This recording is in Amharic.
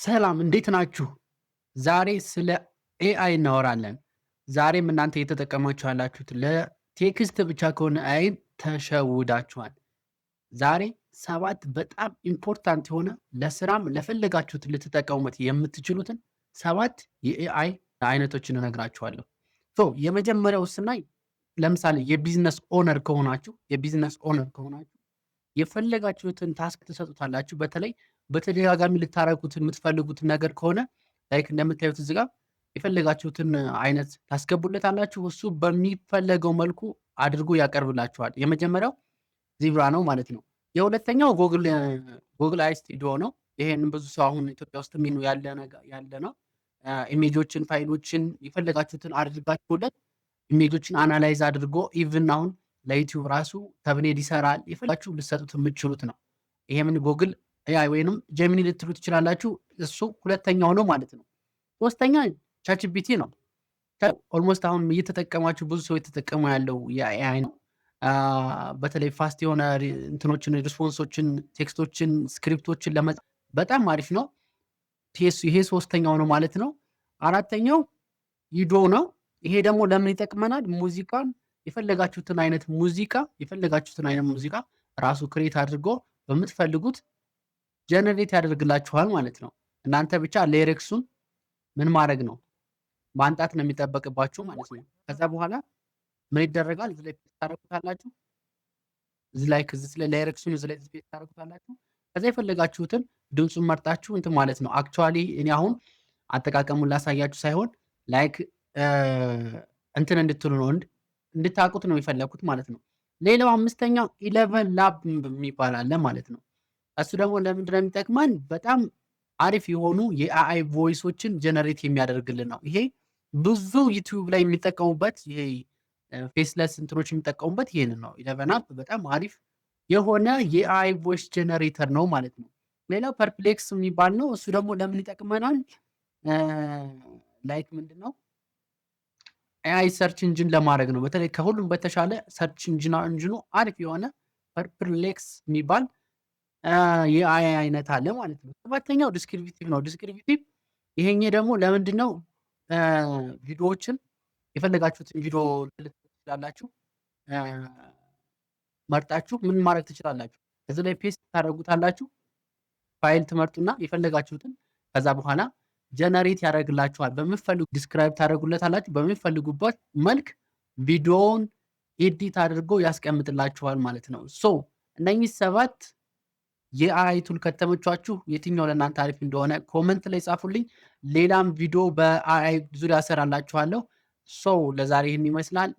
ሰላም እንዴት ናችሁ? ዛሬ ስለ ኤአይ እናወራለን። ዛሬም እናንተ እየተጠቀማችሁ ያላችሁት ለቴክስት ብቻ ከሆነ ኤአይን ተሸውዳችኋል። ዛሬ 7 በጣም ኢምፖርታንት የሆነ ለስራም ለፈለጋችሁት ልትጠቀሙበት የምትችሉትን 7 የኤአይ አይነቶችን እነግራችኋለሁ። የመጀመሪያው ስናይ ለምሳሌ የቢዝነስ ኦነር ከሆናችሁ የፈለጋችሁትን ታስክ ትሰጡታላችሁ። በተለይ በተደጋጋሚ ልታረጉት የምትፈልጉትን ነገር ከሆነ ላይክ እንደምታዩት እዚህ ጋር የፈለጋችሁትን አይነት ታስገቡለታላችሁ። እሱ በሚፈለገው መልኩ አድርጎ ያቀርብላችኋል። የመጀመሪያው ዚብራ ነው ማለት ነው። የሁለተኛው ጉግል አይ ስቱዲዮ ነው። ይሄን ብዙ ሰው አሁን ኢትዮጵያ ውስጥ ያለ ነው። ኢሜጆችን፣ ፋይሎችን የፈለጋችሁትን አድርጋችሁለት ኢሜጆችን አናላይዝ አድርጎ ኢቭን አሁን ለዩቲዩብ ራሱ ተብኔል ይሰራል። የፈለጋችሁ ልትሰጡት የምትችሉት ነው። ይሄ ምን ጉግል ኤአይ ወይንም ጀሚኒ ልትሉ ትችላላችሁ። እሱ ሁለተኛው ነው ማለት ነው። ሶስተኛ ቻትጂፒቲ ነው። ኦልሞስት አሁን እየተጠቀማችሁ ብዙ ሰው የተጠቀሙ ያለው የኤአይ ነው። በተለይ ፋስት የሆነ እንትኖችን፣ ሪስፖንሶችን፣ ቴክስቶችን፣ ስክሪፕቶችን ለመጻፍ በጣም አሪፍ ነው። ይሄ ሶስተኛው ነው ማለት ነው። አራተኛው ዩዶ ነው። ይሄ ደግሞ ለምን ይጠቅመናል? የፈለጋችሁትን አይነት ሙዚቃ ራሱ ክሬት አድርጎ በምትፈልጉት ጀነሬት ያደርግላችኋል ማለት ነው። እናንተ ብቻ ሊሪክሱን ምን ማድረግ ነው? ማንጣት ነው የሚጠበቅባችሁ ማለት ነው። ከዛ በኋላ ምን ይደረጋል? እዚህ ላይ ፔስት ታደርጉታላችሁ። እዚህ ላይ ሊሪክሱን እዚህ ላይ ፔስት ታደርጉታላችሁ። ከዛ የፈለጋችሁትን ድምፁን መርጣችሁ እንትን ማለት ነው። አክቹዋሊ እኔ አሁን አጠቃቀሙን ላሳያችሁ ሳይሆን ላይክ እንትን እንድትሉ ነው እንድታውቁት ነው የፈለኩት ማለት ነው። ሌላው አምስተኛው 11 ላብ የሚባል አለ ማለት ነው። እሱ ደግሞ ለምንድን ነው የሚጠቅመን? በጣም አሪፍ የሆኑ የኤአይ ቮይሶችን ጀነሬት የሚያደርግልን ነው። ይሄ ብዙ ዩቲዩብ ላይ የሚጠቀሙበት ይሄ ፌስለስ እንትኖች የሚጠቀሙበት ይሄንን ነው። 11 አፕ በጣም አሪፍ የሆነ የኤአይ ቮይስ ጀነሬተር ነው ማለት ነው። ሌላው ፐርፕሌክስ የሚባል ነው። እሱ ደግሞ ለምን ይጠቅመናል? ላይክ ምንድነው ኤአይ ሰርች ኢንጂን ለማድረግ ነው። በተለይ ከሁሉም በተሻለ ሰርች ኢንጂኑ አሪፍ የሆነ ፐርፕሌክስ የሚባል የኤአይ አይነት አለ ማለት ነው። ሰባተኛው ዲስክሪፕቲቭ ነው። ዲስክሪፕቲቭ ይሄኝ ደግሞ ለምንድን ነው? ቪዲዮዎችን የፈለጋችሁትን ቪዲዮ ትችላላችሁ መርጣችሁ ምን ማድረግ ትችላላችሁ። እዚህ ላይ ፔስት ታደርጉታላችሁ። ፋይል ትመርጡና የፈለጋችሁትን ከዛ በኋላ ጀነሬት ያደርግላችኋል። ዲስክራይብ ታደርጉለታላችሁ። በምትፈልጉበት መልክ ቪዲዮውን ኤዲት አድርጎ ያስቀምጥላችኋል ማለት ነው። እነኚህ 7 የኤአይ ቱል ከተመቿችሁ የትኛው ለእናንተ አሪፍ እንደሆነ ኮመንት ላይ ጻፉልኝ። ሌላም ቪዲዮ በኤአይ ዙሪያ እሰራላችኋለሁ። ለዛሬ ይህን ይመስላል።